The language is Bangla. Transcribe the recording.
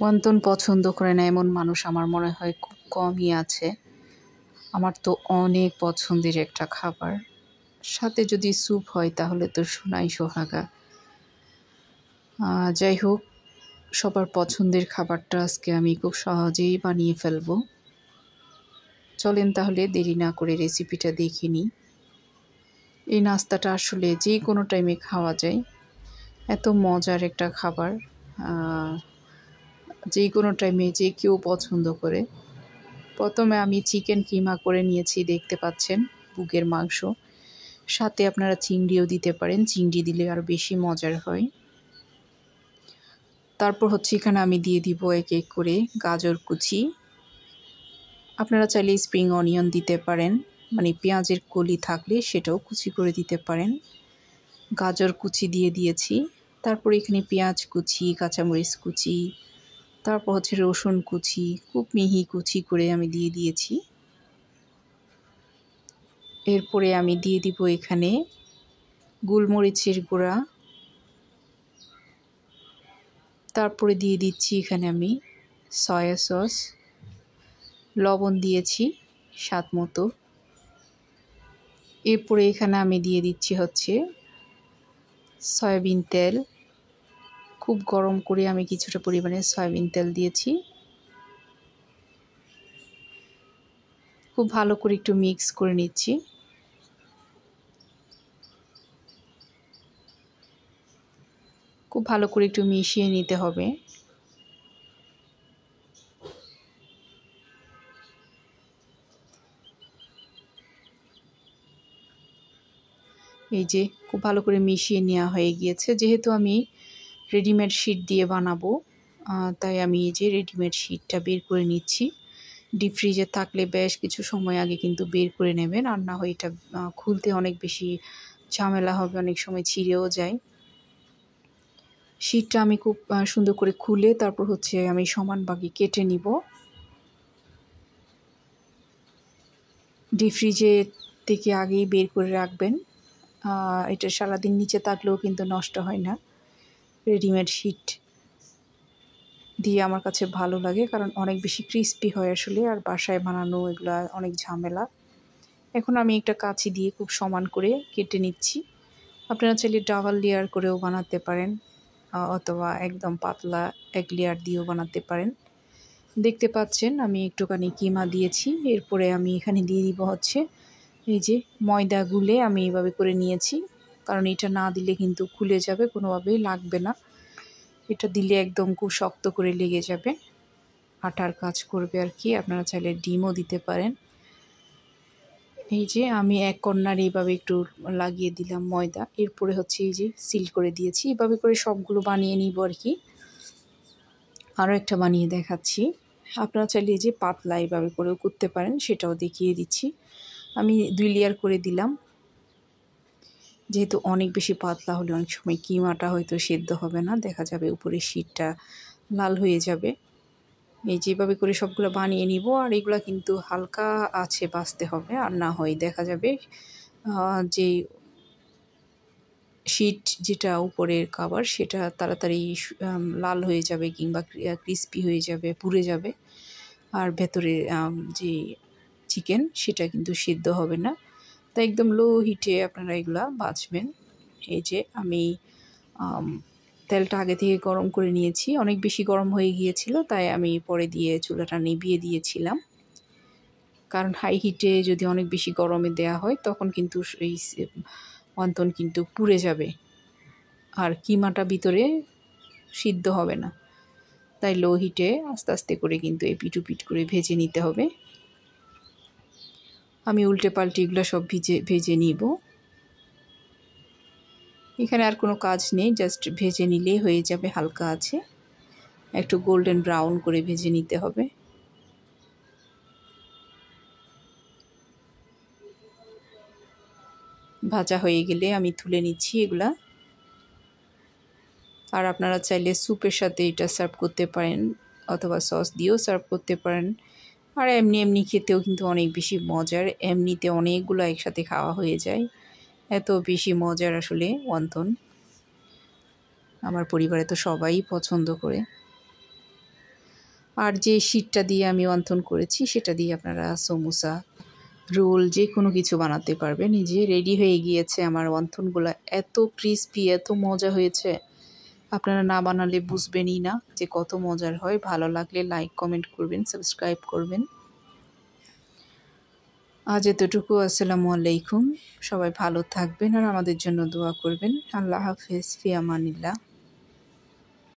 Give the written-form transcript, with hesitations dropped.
ওয়ান্তন পছন্দ করে না এমন মানুষ আমার মনে হয় খুব কমই আছে। আমার তো অনেক পছন্দের একটা খাবার। সাথে যদি স্যুপ হয় তাহলে তো সোনাই সোহাগা। যাই হোক, সবার পছন্দের খাবারটা আজকে আমি খুব সহজেই বানিয়ে ফেলবো। চলেন তাহলে দেরি না করে রেসিপিটা দেখে নিই। এই নাস্তাটা আসলে যে কোনো টাইমে খাওয়া যায়, এত মজার একটা খাবার। যে কোনো টাইমে যে কেউ পছন্দ করে। প্রথমে আমি চিকেন কিমা করে নিয়েছি, দেখতে পাচ্ছেন, বুকের মাংস। সাথে আপনারা চিংড়িও দিতে পারেন, চিংড়ি দিলে আরও বেশি মজার হয়। তারপর হচ্ছে এখানে আমি দিয়ে দিব এক এক করে গাজর কুচি। আপনারা চাইলে স্প্রিং অনিয়ন দিতে পারেন, মানে পেঁয়াজের কলি থাকলে সেটাও কুচি করে দিতে পারেন। গাজর কুচি দিয়ে দিয়েছি। তারপর এখানে পেঁয়াজ কুচি, কাঁচামরিচ কুচি, তারপর হচ্ছে রসুন কুচি, খুব মিহি কুচি করে আমি দিয়ে দিয়েছি। এরপরে আমি দিয়ে দিব এখানে গোলমরিচের গুঁড়া। তারপরে দিয়ে দিচ্ছি এখানে আমি সয়া সস, লবণ দিয়েছি স্বাদ মতো। এরপরে এখানে আমি দিয়ে দিচ্ছি হচ্ছে সয়াবিন তেল। খুব গরম করে আমি কিছুটা পরিমাণে সয়াবিন তেল দিয়েছি। খুব ভালো করে একটু মিক্স করে নিচ্ছি। খুব ভালো করে একটু মিশিয়ে নিতে হবে। এই যে খুব ভালো করে মিশিয়ে নেওয়া হয়ে গিয়েছে। যেহেতু আমি রেডিমেড শিট দিয়ে বানাবো, তাই আমি এই যে রেডিমেড শিটটা বের করে নিচ্ছি। ডিপ ফ্রিজে থাকলে বেশ কিছু সময় আগে কিন্তু বের করে নেবেন, আর না হয় এটা খুলতে অনেক বেশি ঝামেলা হবে, অনেক সময় ছিঁড়েও যায়। শিটটা আমি খুব সুন্দর করে খুলে তারপর হচ্ছে আমি সমান ভাগে কেটে নিব। ডিপ ফ্রিজে থেকে আগেই বের করে রাখবেন। এটা সারাদিন নিচে থাকলেও কিন্তু নষ্ট হয় না। রেডিমেড শিট দিয়ে আমার কাছে ভালো লাগে, কারণ অনেক বেশি ক্রিস্পি হয় আসলে, আর বাসায় বানানো এগুলা অনেক ঝামেলা। এখন আমি একটা কাঁচি দিয়ে খুব সমান করে কেটে নিচ্ছি। আপনারা চাইলে ডাবল লেয়ার করেও বানাতে পারেন, অথবা একদম পাতলা এক লেয়ার দিয়েও বানাতে পারেন। দেখতে পাচ্ছেন আমি একটুখানি কিমা দিয়েছি। এরপরে আমি এখানে দিয়ে দিব হচ্ছে এই যে ময়দা গুলে আমি এইভাবে করে নিয়েছি, কারণ এটা না দিলে কিন্তু খুলে যাবে, কোনোভাবেই লাগবে না। এটা দিলে একদম খুব শক্ত করে লেগে যাবে, আটার কাজ করবে আর কি। আপনারা চাইলে ডিমও দিতে পারেন। এই যে আমি এক কর্নার এইভাবে একটু লাগিয়ে দিলাম ময়দা। এরপরে হচ্ছে এই যে সিল করে দিয়েছি। এভাবে করে সবগুলো বানিয়ে নিব আর কি। আরও একটা বানিয়ে দেখাচ্ছি। আপনারা চাইলে এই যে পাতলা এইভাবে করেও করতে পারেন, সেটাও দেখিয়ে দিচ্ছি। আমি 2 লেয়ার করে দিলাম, যেহেতু অনেক বেশি পাতলা হলে অনেক সময় কিমাটা হয়তো সেদ্ধ হবে না, দেখা যাবে উপরে শীটটা লাল হয়ে যাবে। এই যেভাবে করে সবগুলো বানিয়ে নিব। আর এগুলো কিন্তু হালকা আছে ভাজতে হবে, আর না হয় দেখা যাবে যে শীট যেটা উপরের কভার সেটা তাড়াতাড়ি লাল হয়ে যাবে, কিংবা ক্রিস্পি হয়ে যাবে, পুড়ে যাবে। আর ভেতরে যে চিকেন সেটা কিন্তু সিদ্ধ হবে না। তাই একদম লো হিটে আপনারা এগুলা ভাজবেন। এই যে আমি তেলটা আগে থেকে গরম করে নিয়েছি, অনেক বেশি গরম হয়ে গিয়েছিল, তাই আমি পরে দিয়ে চুলাটা নিভিয়ে দিয়েছিলাম। কারণ হাই হিটে যদি অনেক বেশি গরমে দেয়া হয় তখন কিন্তু এই ওয়ান্তন কিন্তু পুড়ে যাবে, আর কিমাটা ভিতরে সিদ্ধ হবে না। তাই লো হিটে আস্তে আস্তে করে কিন্তু এপিট ওপিট করে ভেজে নিতে হবে। আমি উল্টে পাল্টে এগুলো সব ভেজে নিব। এখানে আর কোনো কাজ নেই, জাস্ট ভেজে নিলেই হয়ে যাবে। হালকা আছে, একটু গোল্ডেন ব্রাউন করে ভেজে নিতে হবে। ভাজা হয়ে গেলে আমি তুলে নিচ্ছি এগুলা। আর আপনারা চাইলে স্যুপের সাথে এটা সার্ভ করতে পারেন, অথবা সস দিয়েও সার্ভ করতে পারেন। আর এমনি এমনি খেতেও কিন্তু অনেক বেশি মজার। এমনিতে অনেকগুলো একসাথে খাওয়া হয়ে যায়, এত বেশি মজার আসলে ওয়ান্তন। আমার পরিবারে তো সবাই পছন্দ করে। আর যে শিটটা দিয়ে আমি অন্থন করেছি সেটা দিয়ে আপনারা সমোসা, রোল যে কোনো কিছু বানাতে পারবেন। এই যে রেডি হয়ে গিয়েছে আমার অন্থনগুলো, এত ক্রিস্পি, এত মজা হয়েছে, আপনারা না বানালে বুঝবেনই না যে কত মজার হয়। ভালো লাগলে লাইক কমেন্ট করবেন, সাবস্ক্রাইব করবেন। আজ এতটুকু। আসসালামু আলাইকুম। সবাই ভালো থাকবেন আর আমাদের জন্য দোয়া করবেন। আল্লাহ হাফেজ, ফি আমানিল্লাহ।